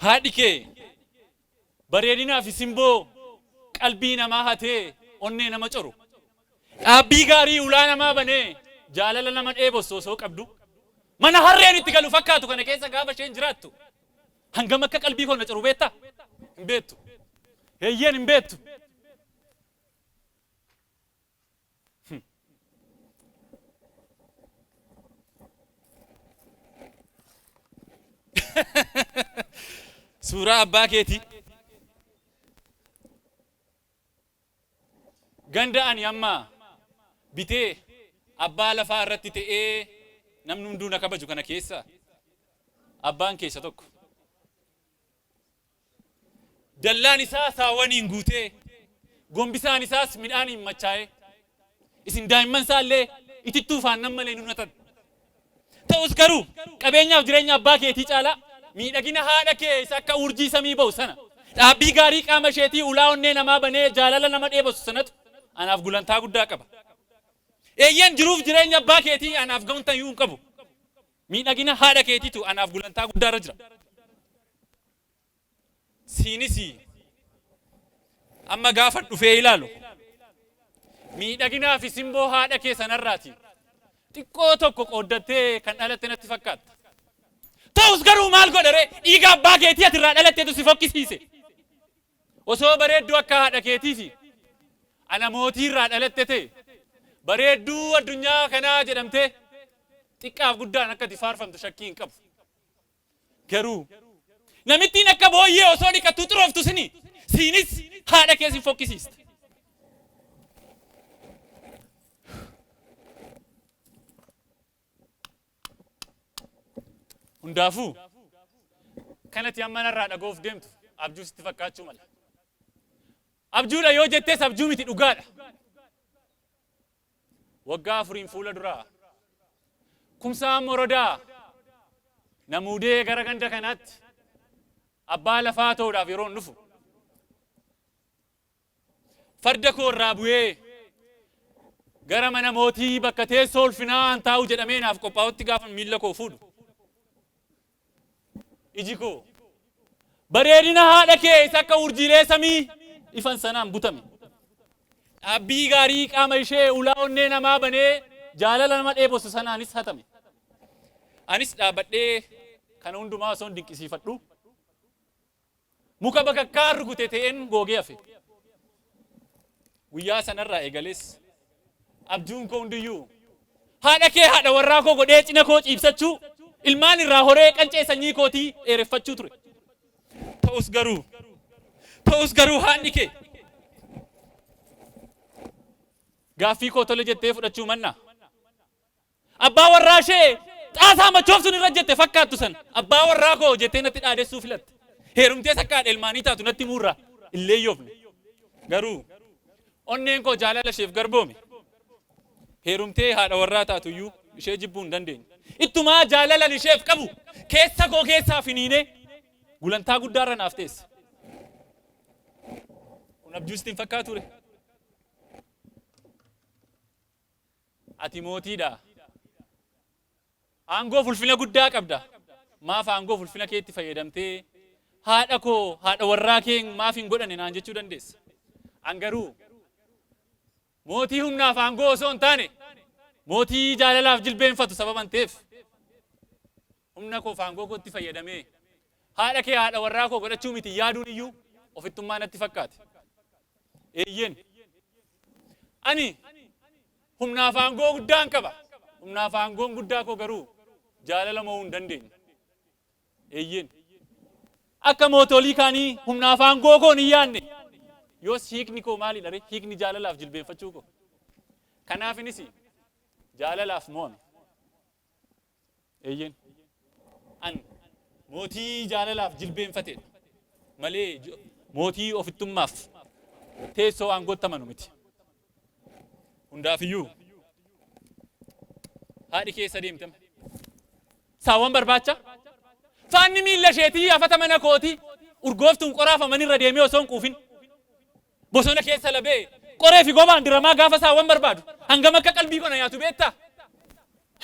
haadhi kee bareedinaaf simboo qalbii namaa hatee onnee nama coru dhaabbii gaarii ulaa namaa banee jaalala nama dheebossu osoo qabdu mana harreen itti galu fakkaatu kana keessa gaafa isheen jiraattu hangam akka qalbii koo na coru beektaa? Hin beektu. Heeyyeen hin beektu. Suuraa abbaa keetii ganda ani amma bitee abbaa lafaa irratti ta'ee namni hunduu na kabaju kana keessa abbaan keessa tokko dallaan isaa saawwaniin guutee gombisaan isaas midhaaniin machaa'ee isin daa'imman isaallee itittuu faannan malee nunatan ta'us garuu qabeenyaaf jireenya abbaa keetii caalaa miidhagina haadha kee isa akka urjii samii ba'u sana dhaabbii gaarii qaama isheetii ulaa onnee namaa banee jaalala nama dheebossu sanatu anaaf gulantaa guddaa qaba. Eeyyan jiruuf jireenya abbaa keetii anaaf ga'umta iyyuu hin qabu. Miidhagina haadha keetiitu anaaf gulantaa guddaa irra jira. Siinis amma gaafa dhufee ilaalu miidhaginaa fi simboo haadha kee sanarraati xiqqoo tokko qooddattee kan dhalatte natti fakkaata. Ta'us garuu maal godhare dhiiga abbaa keetii ati irraa dhalatteetu si fokkisiise. Osoo bareedduu akka haadha keetiifi ana mootii irraa dhalatte ta'e bareedduu addunyaa kanaa jedhamtee xiqqaaf guddaan akka ati faarfamtu shakkii hin qabu. Garuu namittiin akka booyyee osoo dhiqattuu xurooftu siinis haadha kee si fokkisiiste. Hundaafuu kanatti amma narraa dhagoof deemtu abjuu sitti fakkaachuu mala. Abjuudha yoo jettees abjuu miti dhugaadha. Waggaa 4 fuula duraa Kumsaa Morodaa namuudee gara ganda kanaatti abbaa lafaa ta'uudhaaf yeroon dhufu farda koo irraa bu'ee gara mana mootii bakka teessoo ulfinaan taa'u jedhamee naaf qophaa'utti gaafa miilla koo fuudhu iji koo bareedina haadha kee isa akka urjiilee samii ifan sanaan butame. Dhaabbii gaarii qaama ishee ulaa onnee namaa banee jaalala nama dheebossu sanaanis hatame. Anis dhaabadhee kana hundumaa osoo dinqisiifadhu muka bakakkaa rukute ta'een googee hafe. Guyyaa sanarraa eegalees abjuun koo hundiyyuu haadha kee haadha warraa koo godhee cina koo ciibsachuu ilmaan irraa horee qancee sanyii kootii dheereffachuu ture. Ta'us garuu haadhi kee gaaffii koo tole jettee fudhachuu manna. Abbaa warraa ishee xaasaa machoofsuun irra jette fakkaattu san abbaa warraa koo jettee natti dhaadessuu filatte. Heerumtee sakkaadha ilmaanii taatu natti muurraa illee yoofne. Garuu onneen koo jaalala isheef garboome. Heerumtee haadha warraa taatu iyyuu ishee jibbuu hin dandeenye. Ittumaa jaalalan isheef qabu keessa koo keessaa finiinee gulantaa guddaarra naaf teesse. Kun abjuu sitti hin fakkaatu? Ati mootiidha. Aangoo fulfina guddaa qabda. Maaf aangoo fulfina keetti fayyadamtee haadha koo haadha warraa kee maaf hin godhane naan jechuu dandeessa. An garuu mootii humnaaf aangoo osoo hin taane mootii jaalalaaf jilbeenfatu sababan ta'eef humna koo aangoo kootti fayyadamee haadha kee haadha warraa koo godhachuu miti yaaduun iyyuu ofittummaa natti fakkaate. Eeyyeen ani humnaaf aangoo guddaan qaba. Humnaaf aangoon guddaa koo garuu jaalala mo'uu hin dandeenye. Eeyyeen akka mootolii kaanii humnaaf aangoo koo hin yaanne yoos hiikni koo maalidha ree? Hiikni jaalalaaf jilbeenfachuu koo. Kanaaf inis jaalalaaf mo'ame. Eeyyeen an mootii jaalalaaf jilbeenfatedha malee mootii ofittummaaf teessoo aangootti amanu miti. Hundaafiyyuu haadhi keessa deemtame saawwan barbaacha faanni miilla isheetii afata mana kooti urgooftuun qoraafaman irra deemee osoo hin quufin bosona keessa labee qoree fi gobaan diramaa gaafa saawwan barbaadu hangam akka qalbii kona yaatu beektaa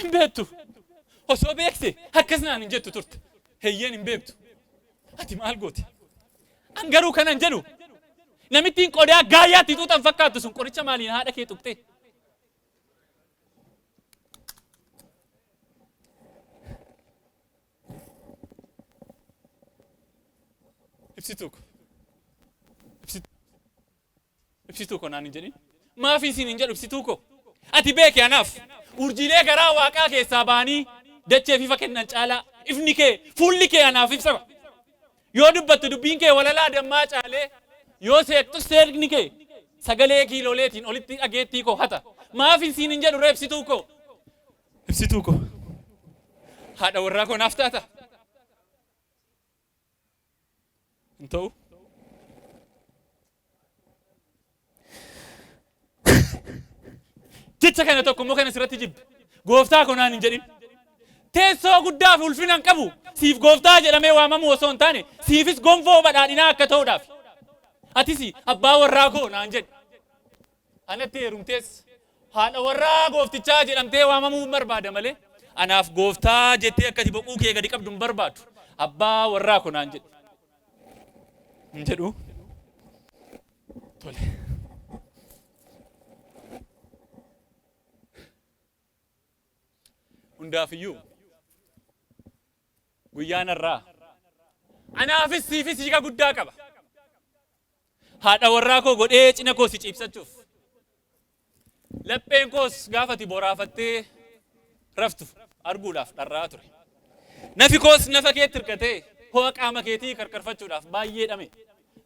hin beektu osoo beekte akkasnaan hin jettu turte heeyyeen hin beektu ati maal goote an garuu kanan jedhu namittiin qodaa gaayyaatti tuutan fakkaattu sun qoricha maaliin haadha kee tuqxee ibsituu ko naan hin jedhin maafii isin hin jedhu ibsituu ko ati beeki anaaf urjiilee garaa waaqaa keessaa ba'anii dachee fifa kennan caalaa ifni kee fuulli kee anaaf ibsa yoo dubbattu dubbiin kee walalaa dammaa caalee yoo seektu seekni kee sagalee kiilooleetiin olitti dhageettii koo hata maafii isin hin jedhu ibsituu ko haadha warraa koo naaf taata hin ta'u jecha kana tokko immoo kana sirratti jibbe gooftaa ko naan hin jedhin teessoo guddaa fi ulfina hin qabu siif gooftaa jedhamee waamamu osoo hin taane siifis gonfoo badhaadhinaa akka ta'uudhaaf atis abbaa warraa koo naan jedhi anatti heerumtees haadha warraa gooftichaa jedhamtee waamamuu barbaada malee anaaf gooftaa jettee akkati boquu kee gadi qabdu hin barbaadu abbaa warraa koo naan jedhi hin jedhu tole hundaafiyyuu guyyaan irraa anaafis siifis hiika guddaa qaba haadha warraa koo godhee cina koo si ciibsachuuf lapheen koos gaafati boraafattee raftu arguudhaaf dharraa ture nafi koos nafa keetti hirkatee ho'a qaama keetii karkarfachuudhaaf baay'ee dhame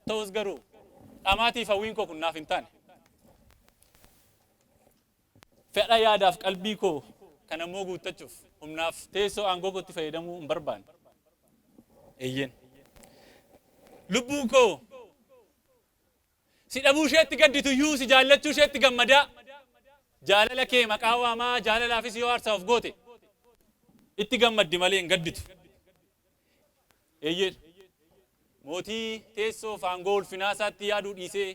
ta'us garuu dhamaatiif hawwiin koo kun naaf hin taane fedha yaadaaf qalbii koo kan ammoo guuttachuuf humnaaf teessoo aangoo kootti fayyadamuu hin barbaanne eeyyen lubbuun koo si dhabuu isheetti gadditu iyyuu si jaallachuu isheetti gammadaa jaalala kee maqaa waamaa jaalalaafis yoo aarsaa of goote itti gammaddi malee hin gadditu eeyyen mootii teessoo aangoo ulfinaa isaatti yaaduu dhiisee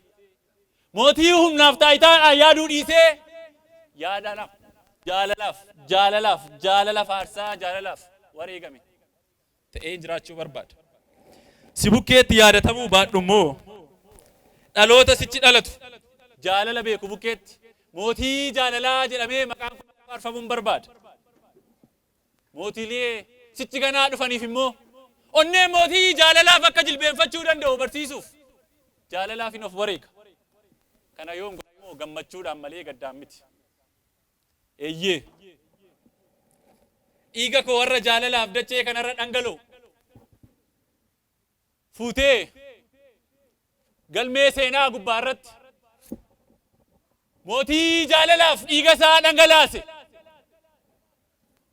mootii humnaaf taayitaadhaan yaaduu dhiisee jaalalaaf aarsaa jaalalaaf wareegame ta'ee jiraachuu barbaada si bukkeetti yaadatamuu baadhu immoo dhaloota sichi dhalatu jaalala beeku bukkeetti mootii jaalalaa jedhamee maqaan kun faarfamuun barbaada mootiilee sichi ganaa dhufaniif immoo onnee mootii jaalalaaf akka jilbeenfachuu danda'u barsiisuuf jaalalaaf hin of wareega kana yoon godhamoo gammachuudhaan malee gaddaan miti eeyyee dhiiga koo warra jaalalaaf dachee kanarra dhangala'u fuutee galmee seenaa gubbaa irratti mootii jaalalaaf dhiiga isaa dhangalaase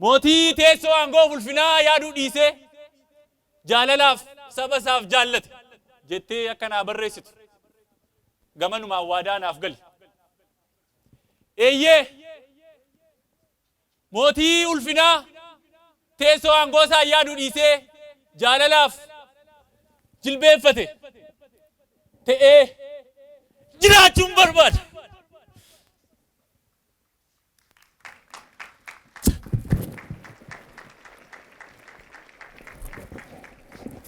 mootii teessoo aangoo ulfinaa yaaduu dhiisee jaalalaaf saba isaaf jaallate jettee akkanaa barreessitu gamanumaan waadaa naaf gali eeyyee mootii ulfinaa teessoo aangoo isaa yaaduu dhiisee jaalalaaf jilbeenfate ta'ee jiraachuun barbaada